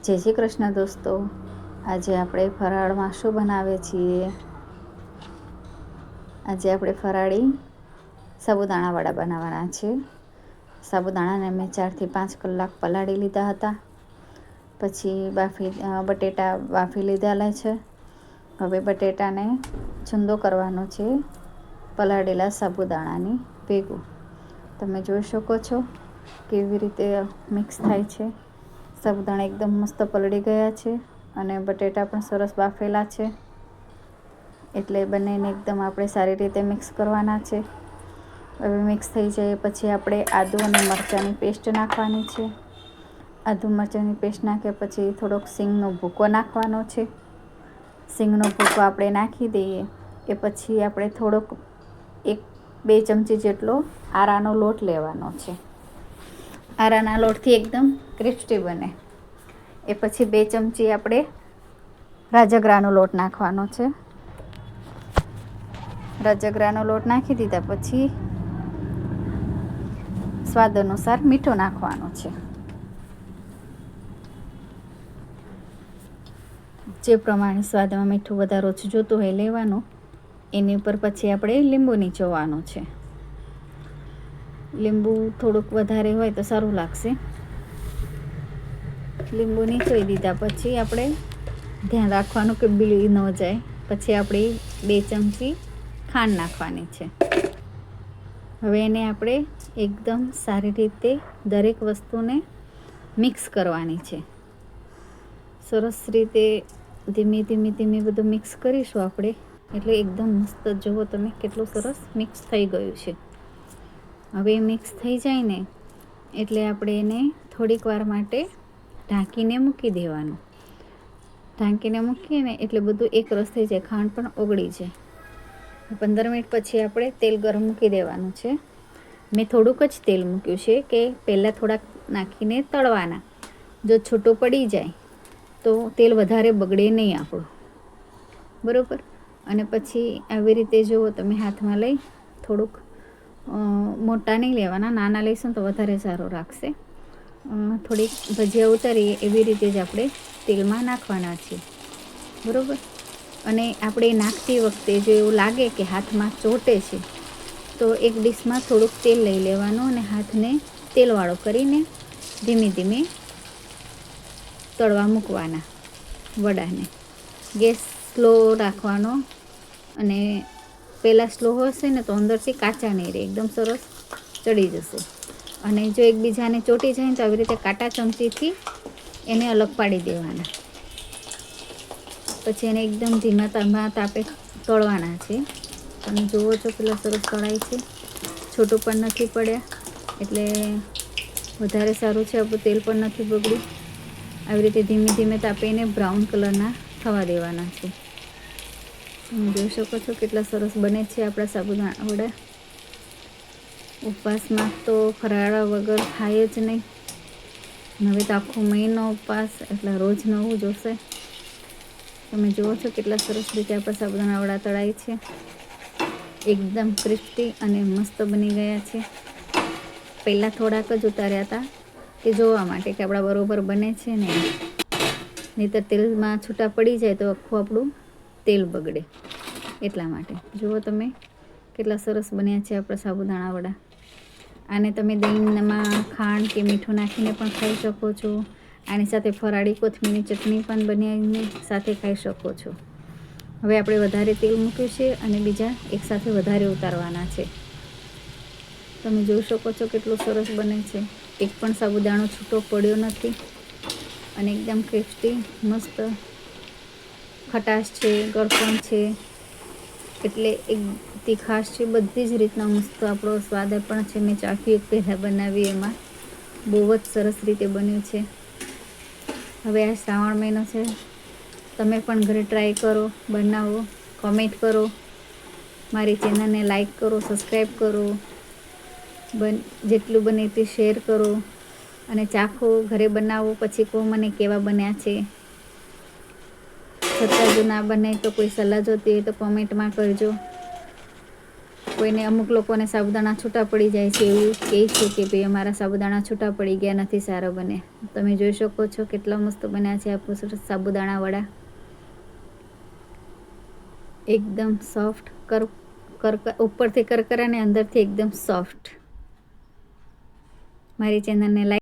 જય શ્રી કૃષ્ણ દોસ્તો, આજે આપણે ફરાળમાં શું બનાવીએ છીએ? આજે આપણે ફરાળી સાબુદાણા વડા બનાવવાના છે. સાબુદાણાને મેં 4 થી 5 કલાક પલાળી લીધા હતા. પછી બટેટા બાફી લીધેલા છે. હવે બટેટાને છૂંદો કરવાનો છે પલાળેલા સાબુદાણાની ભેગું. તમે જોઈ શકો છો કેવી રીતે મિક્સ થાય છે. સાબુદાણા એકદમ મસ્ત પલળી ગયા છે અને બટેટા પણ સરસ બાફેલા છે. એટલે બંનેને એકદમ આપણે સારી રીતે મિક્સ કરવાના છે. હવે મિક્સ થઈ જાય પછી આપણે આદુ અને મરચાંની પેસ્ટ નાખવાની છે. આદુ મરચાંની પેસ્ટ નાખ્યા પછી થોડોક સિંગનો ભૂકો નાખવાનો છે. સિંગનો ભૂકો આપણે નાખી દઈએ એ પછી આપણે થોડોક 1-2 ચમચી જેટલો આરાનો લોટ લેવાનો છે. આરાના લોટથી એકદમ ક્રિસ્પી બને. એ પછી 2 ચમચી આપણે રાજગરાનો લોટ નાખવાનો છે. રાજગરાનો લોટ નાખી દીધા પછી સ્વાદ અનુસાર મીઠું નાખવાનું છે. જે પ્રમાણે સ્વાદમાં મીઠું વધારે ઓછું જોતું હોય લેવાનું. એની ઉપર પછી આપણે લીંબુ નીચોવવાનું છે. લીંબુ થોડુંક વધારે હોય તો સારું લાગશે. લીંબુ નીચોવી દીધા પછી આપણે ધ્યાન રાખવાનું કે બળી ન જાય. પછી આપણે 2 ચમચી ખાંડ નાખવાની છે. હવે એને આપણે એકદમ સારી રીતે દરેક વસ્તુને મિક્સ કરવાની છે. સરસ રીતે ધીમે બધું મિક્સ કરીશું આપણે. એટલે એકદમ મસ્ત જુઓ તમે કેટલું સરસ મિક્સ થઈ ગયું છે. હવે મિક્સ થઈ જાય ને એટલે આપણે એને થોડીક વાર માટે ઢાંકીને મૂકી દેવાનું. ઢાંકીને મૂકીએ ને એટલે બધું એક રસ થઈ જાય, ખાંડ પણ ઓગળી જાય. 15 મિનિટ પછી આપણે તેલ ગરમ મૂકી દેવાનું છે. મેં થોડુંક જ તેલ મૂક્યું છે કે પહેલાં થોડાક નાખીને તળવાના. જો છૂટું પડી જાય તો તેલ વધારે બગડે નહીં આપણું, બરાબર. અને પછી આવી રીતે જુઓ તમે હાથમાં લઈ થોડુંક મોટા નહીં લેવાના, નાના લઈશું તો વધારે સારું રાખશે. થોડીક ભજીયા ઉતારીએ એવી રીતે જ આપણે તેલમાં નાખવાના છે, બરાબર. અને આપણે નાખતી વખતે જો એવું લાગે કે હાથમાં ચોંટે છે તો એક ડીશમાં થોડુંક તેલ લઈ લેવાનું અને હાથને તેલવાળો કરીને ધીમે તળવા મૂકવાના વડાને. ગેસ સ્લો રાખવાનો અને પહેલાં સ્લો હશે ને તો અંદરથી કાચા નહીં રહે, એકદમ સરસ ચડી જશે. અને જો એકબીજાને ચોંટી જાય તો આવી રીતે કાંટા ચમચીથી એને અલગ પાડી દેવાના. પછી એને એકદમ ધીમા તાપે તળવાના છે. તમે જુઓ છો પેલા સરસ તળાય છે, છોટું પણ નથી પડ્યા એટલે વધારે સારું છે. આપણું તેલ પણ નથી બગડ્યું. આવી રીતે ધીમે તાપે એને બ્રાઉન કલરના થવા દેવાના છે. તમે જોઈ શકો છો કેટલા સરસ બને છે આપણા સાબુદાણા વડા. ઉપવાસમાં તો ફરાળ વગર ખાય જ નહીં. હવે તો આખો મહિનો ઉપવાસ એટલે રોજ નવું જોશે. તમે જુઓ છો કેટલા સરસ રીતે આપણા સાબુદાણા વડા તળાય છે. એકદમ ક્રિસ્પી અને મસ્ત બની ગયા છે. પહેલાં થોડાક જ ઉતાર્યા હતા કે જોવા માટે કે આપણા બરોબર બને છે ને, નહીંતર તેલમાં છૂટા પડી જાય તો આખું આપણું તેલ બગડે. એટલા માટે જુઓ તમે કેટલા સરસ બન્યા છે આપણા સાબુદાણા વડા. આને તમે દહીંમાં ખાંડ કે મીઠું નાખીને પણ ખાઈ શકો છો. આની સાથે ફરાળી કોથમીરની ચટણી પણ બનાવીને સાથે ખાઈ શકો છો. હવે આપણે વધારે તેલ મૂક્યું છે અને બીજા એકસાથે વધારે ઉતારવાના છે. તમે જોઈ શકો છો કેટલું સરસ બને છે. એક પણ સાબુદાણો છૂટો પડ્યો નથી અને એકદમ ક્રિસ્પી મસ્ત ખટાશ છે, ગળપણ છે, એટલે એક તીખાશ છે. બધી જ રીતના મસ્ત આપણો સ્વાદ પણ છે. મેં ચાખ્યું પહેલાં બનાવી એમાં બહુ જ સરસ રીતે બન્યું છે. હવે આ શ્રાવણ મહિનો છે, તમે પણ ઘરે ટ્રાય કરો, બનાવો, કોમેન્ટ કરો, મારી ચેનલને લાઈક કરો, સબસ્ક્રાઈબ કરો, જેટલું બને તે શેર કરો અને ચાખો, ઘરે બનાવો, પછી કહો મને કેવા બન્યા છે. છતાં જો ના બને તો કોઈ સલાહ જોતી હોય તો કોમેન્ટમાં કરજો. કોઈને અમુક લોકોને સાબુદાણા છૂટા પડી જાય છે, એવું કહે છે કે ભાઈ અમારા સાબુદાણા છૂટા પડી ગયા, નથી સારો બને. તમે જોઈ શકો છો કેટલા મસ્ત બન્યા છે આપણું સરસ સાબુદાણા વડા. એકદમ સોફ્ટ, ઉપરથી કરકરા અને અંદરથી એકદમ સોફ્ટ. મારી ચેનલને લાઈક